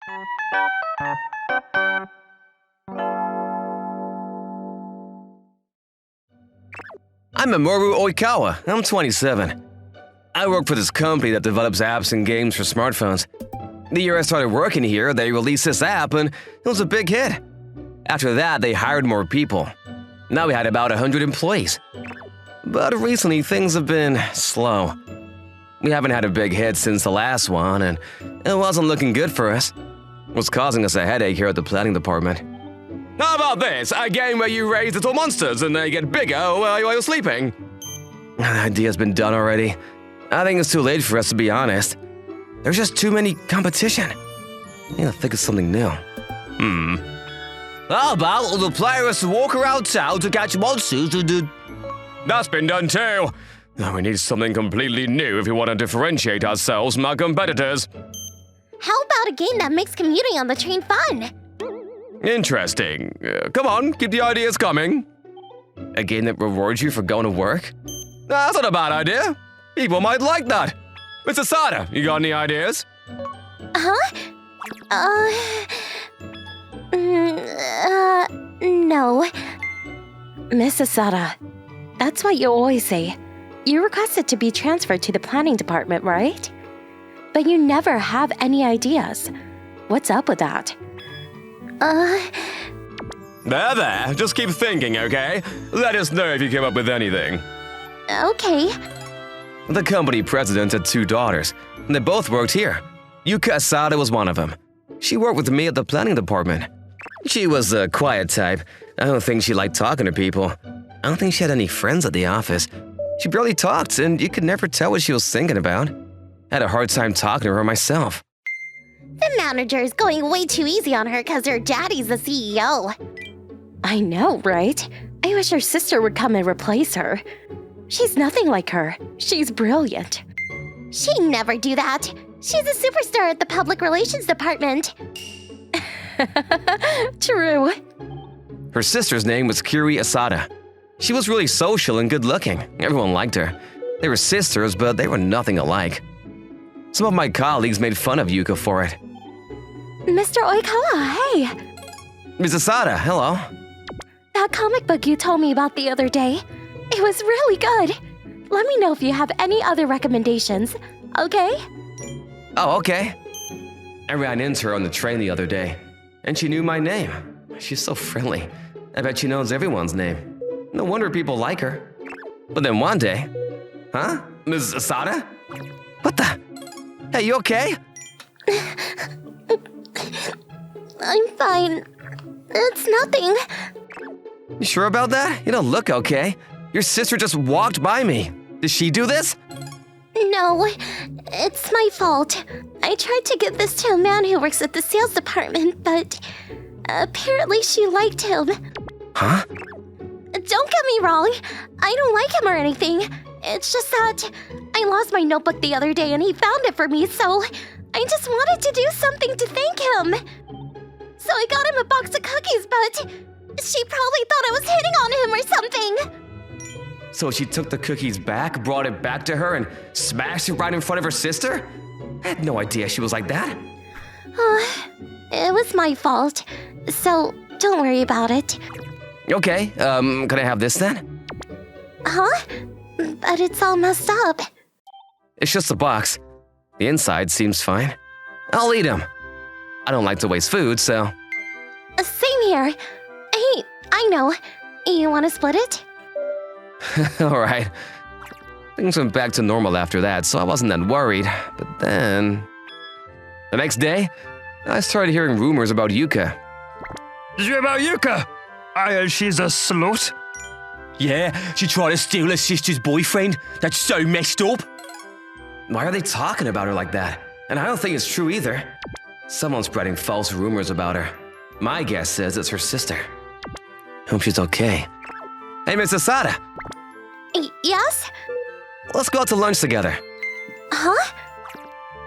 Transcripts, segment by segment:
I'm Mamoru Oikawa. I'm 27. I work for this company that develops apps and games for smartphones. The year I started working here, they released this app and it was a big hit. After that, they hired more people. Now we had about 100 employees. But recently, things have been slow. We haven't had a big hit since the last one, and it wasn't looking good for us. It was causing us a headache here at the planning department. How about this? A game where you raise little monsters and they get bigger while you're sleeping? The idea's been done already. I think it's too late for us, to be honest. There's just too many competition. I need to think of something new. How about the players walk around town to catch monsters to do... That's been done too. We need something completely new if we want to differentiate ourselves from our competitors. How about a game that makes commuting on the train fun? Interesting. Come on, keep the ideas coming. A game that rewards you for going to work? That's not a bad idea. People might like that. Mr. Sada, you got any ideas? No. Mrs. Sada, that's what you always say. You requested to be transferred to the planning department, right? But you never have any ideas. What's up with that? There. Just keep thinking, okay? Let us know if you came up with anything. Okay. The company president had 2 daughters, and they both worked here. Yuka Asada was one of them. She worked with me at the planning department. She was a quiet type. I don't think she liked talking to people. I don't think she had any friends at the office. She barely talked, and you could never tell what she was thinking about. I had a hard time talking to her myself. The manager is going way too easy on her because her daddy's the CEO. I know, right? I wish her sister would come and replace her. She's nothing like her. She's brilliant. She'd never do that. She's a superstar at the public relations department. True. Her sister's name was Kiri Asada. She was really social and good-looking. Everyone liked her. They were sisters, but they were nothing alike. Some of my colleagues made fun of Yuka for it. Mr. Oikawa, hey! Ms. Asada, hello. That comic book you told me about the other day, it was really good. Let me know if you have any other recommendations, okay? Oh, okay. I ran into her on the train the other day, and she knew my name. She's so friendly. I bet she knows everyone's name. No wonder people like her. But then one day... Huh? Ms. Asada? What the... Hey, you okay? I'm fine. It's nothing. You sure about that? You don't look okay. Your sister just walked by me. Did she do this? No, it's my fault. I tried to give this to a man who works at the sales department, but apparently she liked him. Huh? Don't get me wrong. I don't like him or anything. It's just that I lost my notebook the other day and he found it for me, so I just wanted to do something to thank him. So I got him a box of cookies, but she probably thought I was hitting on him or something. So she took the cookies back, brought it back to her, and smashed it right in front of her sister? I had no idea she was like that. It was my fault, so don't worry about it. Okay, can I have this then? Huh? But it's all messed up. It's just a box. The inside seems fine. I'll eat them. I don't like to waste food, so... Same here. Hey, I know. You want to split it? Alright. Things went back to normal after that, so I wasn't that worried. But then... The next day, I started hearing rumors about Yuka. Did you hear about Yuka? She's a slut. Yeah, she tried to steal her sister's boyfriend. That's so messed up. Why are they talking about her like that? And I don't think it's true either. Someone's spreading false rumors about her. My guess says it's her sister. Hope she's okay. Hey, Miss Asada. Yes? Let's go out to lunch together. Huh?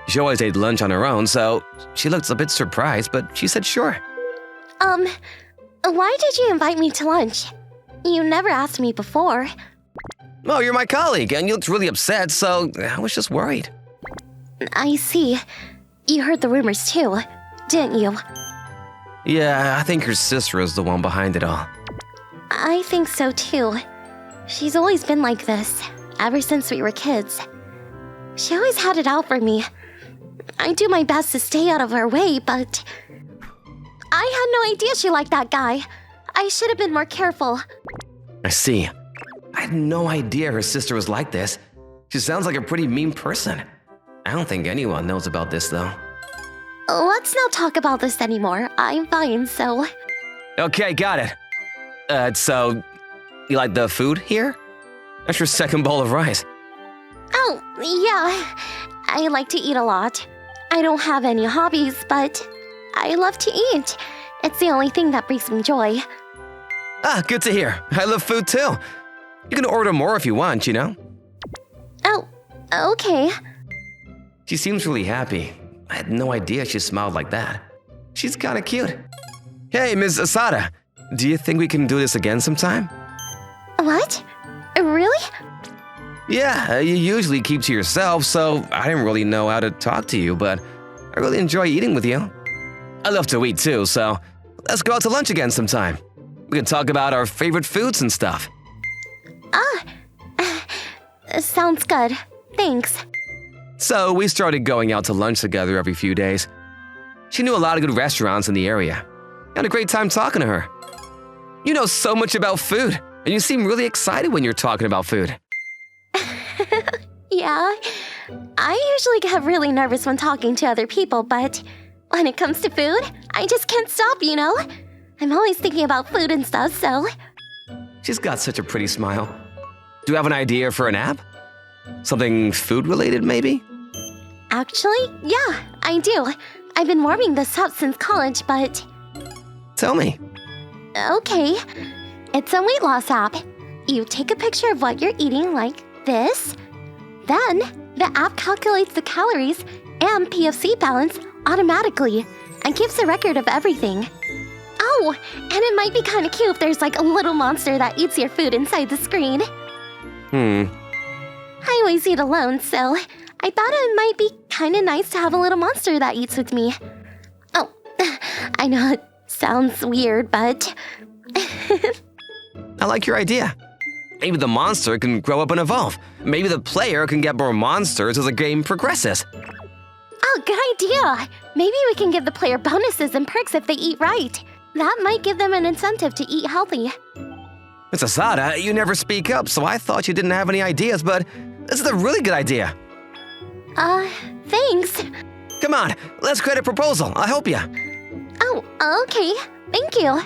She always ate lunch on her own, so she looked a bit surprised, but she said sure. Why did you invite me to lunch? You never asked me before. Oh, you're my colleague, and you looked really upset, so I was just worried. I see. You heard the rumors too. didn't you? Yeah, I think her sister is the one behind it all. I think so too. She's always been like this, ever since we were kids. She always had it out for me. I do my best to stay out of her way, but I had no idea she liked that guy. I should have been more careful. I see. I had no idea her sister was like this. She sounds like a pretty mean person. I don't think anyone knows about this, though. Let's not talk about this anymore. I'm fine, so... Okay, got it. So, you like the food here? That's your second bowl of rice. Oh, yeah. I like to eat a lot. I don't have any hobbies, but I love to eat. It's the only thing that brings me joy. Ah, good to hear. I love food too. You can order more if you want, you know? Oh, okay. She seems really happy. I had no idea she smiled like that. She's kinda cute. Hey, Ms. Asada, do you think we can do this again sometime? What? Really? Yeah, you usually keep to yourself, so I didn't really know how to talk to you, but I really enjoy eating with you. I love to eat too, so let's go out to lunch again sometime. We can talk about our favorite foods and stuff. Sounds good. Thanks. So we started going out to lunch together every few days. She knew a lot of good restaurants in the area. I had a great time talking to her. You know so much about food, and you seem really excited when you're talking about food. Yeah, I usually get really nervous when talking to other people, but when it comes to food, I just can't stop, you know? I'm always thinking about food and stuff, so... She's got such a pretty smile. Do you have an idea for an app? Something food-related, maybe? Actually, yeah, I do. I've been warming this up since college, but... Tell me. Okay. It's a weight loss app. You take a picture of what you're eating like this. Then, the app calculates the calories and PFC balance automatically and keeps a record of everything. Oh, and it might be kind of cute if there's like a little monster that eats your food inside the screen. I always eat alone, so I thought it might be kind of nice to have a little monster that eats with me. Oh, I know it sounds weird, but... I like your idea. Maybe the monster can grow up and evolve. Maybe the player can get more monsters as the game progresses. Oh, good idea! Maybe we can give the player bonuses and perks if they eat right. That might give them an incentive to eat healthy. Ms. Asada, you never speak up, so I thought you didn't have any ideas, but this is a really good idea. Thanks. Come on, let's create a proposal. I'll help you. Oh, okay. Thank you.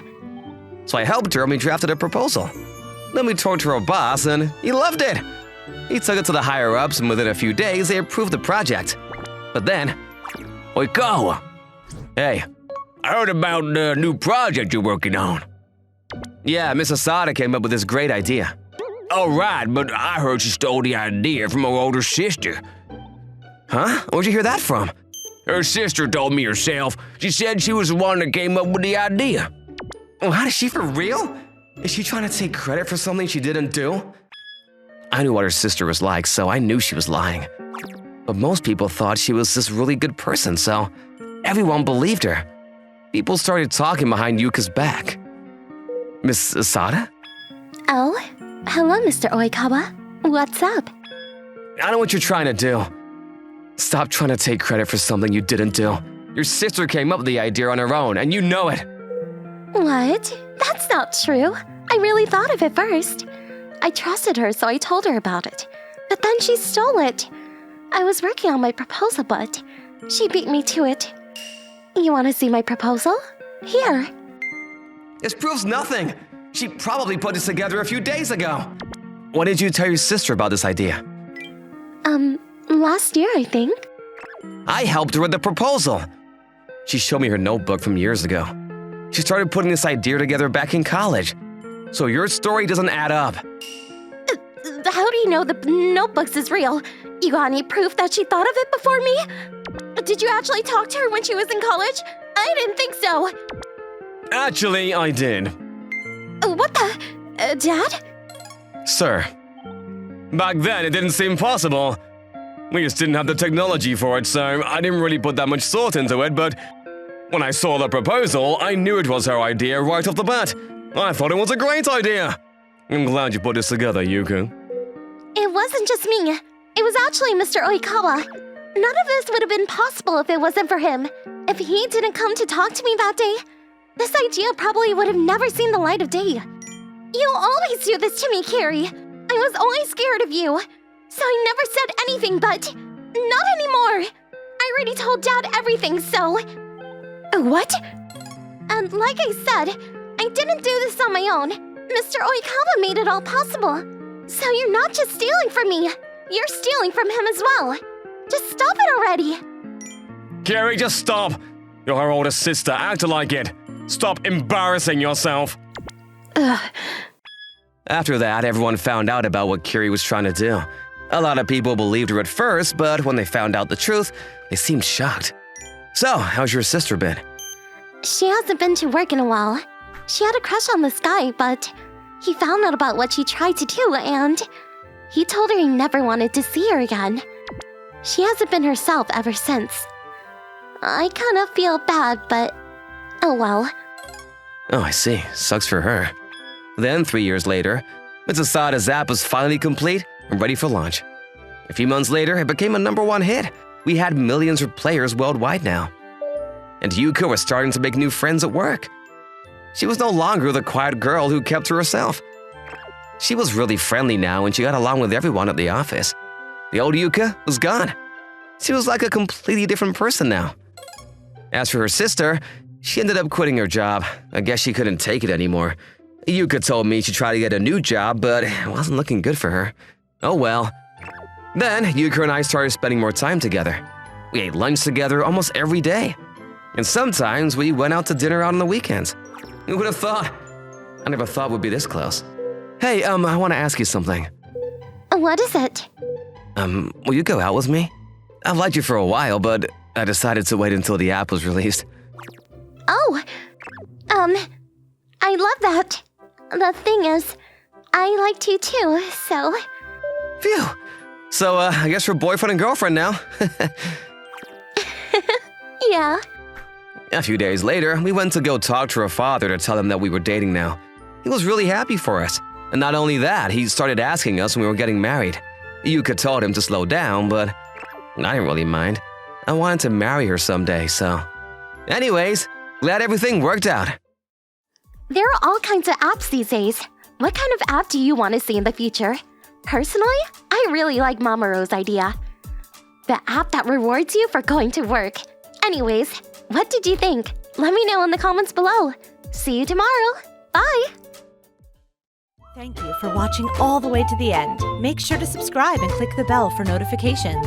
So I helped her and we drafted a proposal. Then we talked to her boss and he loved it. He took it to the higher-ups and within a few days they approved the project. But then, Oikawa. Hey, I heard about the new project you're working on. Yeah, Miss Asada came up with this great idea. All right, but I heard she stole the idea from her older sister. Huh? Where'd you hear that from? Her sister told me herself. She said she was the one that came up with the idea. Oh, how is she for real? Is she trying to take credit for something she didn't do? I knew what her sister was like, so I knew she was lying. But most people thought she was this really good person, so everyone believed her. People started talking behind Yuka's back. Miss Asada? Oh, hello, Mr. Oikawa. What's up? I know what you're trying to do. Stop trying to take credit for something you didn't do. Your sister came up with the idea on her own, and you know it. What? That's not true. I really thought of it first. I trusted her, so I told her about it. But then she stole it. I was working on my proposal, but she beat me to it. You want to see my proposal? Here. This proves nothing. She probably put this together a few days ago. When did you tell your sister about this idea? Last year, I think. I helped her with the proposal. She showed me her notebook from years ago. She started putting this idea together back in college. So your story doesn't add up. How do you know the notebooks is real? You got any proof that she thought of it before me? Did you actually talk to her when she was in college? I didn't think so. Actually, I did. What the? Dad? Sir. Back then, it didn't seem possible. We just didn't have the technology for it, so I didn't really put that much thought into it, but When I saw the proposal, I knew it was her idea right off the bat. I thought it was a great idea. I'm glad you put this together, Yuka. It wasn't just me. It was actually Mr. Oikawa. None of this would have been possible if it wasn't for him. If he didn't come to talk to me that day, this idea probably would have never seen the light of day. You always do this to me, Kiri. I was always scared of you. So I never said anything, but not anymore. I already told Dad everything, so... What? And like I said, I didn't do this on my own. Mr. Oikawa made it all possible. So you're not just stealing from me. You're stealing from him as well. Just stop it already. Kiri, just stop. You're her older sister. Act like it. Stop embarrassing yourself. After that, everyone found out about what Kiri was trying to do. A lot of people believed her at first, but when they found out the truth, they seemed shocked. So, how's your sister been? She hasn't been to work in a while. She had a crush on this guy, but he found out about what she tried to do, and he told her he never wanted to see her again. She hasn't been herself ever since. I kind of feel bad, but oh well. Oh, I see. Sucks for her. Then, 3 years later, Mrs. Sada's app was finally complete and ready for launch. A few months later, it became a #1 hit. We had millions of players worldwide now. And Yuka was starting to make new friends at work. She was no longer the quiet girl who kept to herself. She was really friendly now and she got along with everyone at the office. The old Yuka was gone. She was like a completely different person now. As for her sister, she ended up quitting her job. I guess she couldn't take it anymore. Yuka told me she tried to get a new job, but it wasn't looking good for her. Oh well. Then, Yuka and I started spending more time together. We ate lunch together almost every day. And sometimes we went out to dinner out on the weekends. Who would have thought? I never thought we'd be this close. Hey, I want to ask you something. What is it? Will you go out with me? I've liked you for a while, but I decided to wait until the app was released. Oh, I love that. The thing is, I liked you too, so... Phew. So, I guess we're boyfriend and girlfriend now. Yeah. A few days later, we went to go talk to her father to tell him that we were dating now. He was really happy for us. And not only that, he started asking us when we were getting married. Yuka told him to slow down, but I didn't really mind. I wanted to marry her someday, so... Anyways, glad everything worked out. There are all kinds of apps these days. What kind of app do you want to see in the future? Personally, I really like Mamoru's idea. The app that rewards you for going to work. Anyways, what did you think? Let me know in the comments below. See you tomorrow. Bye! Thank you for watching all the way to the end. Make sure to subscribe and click the bell for notifications.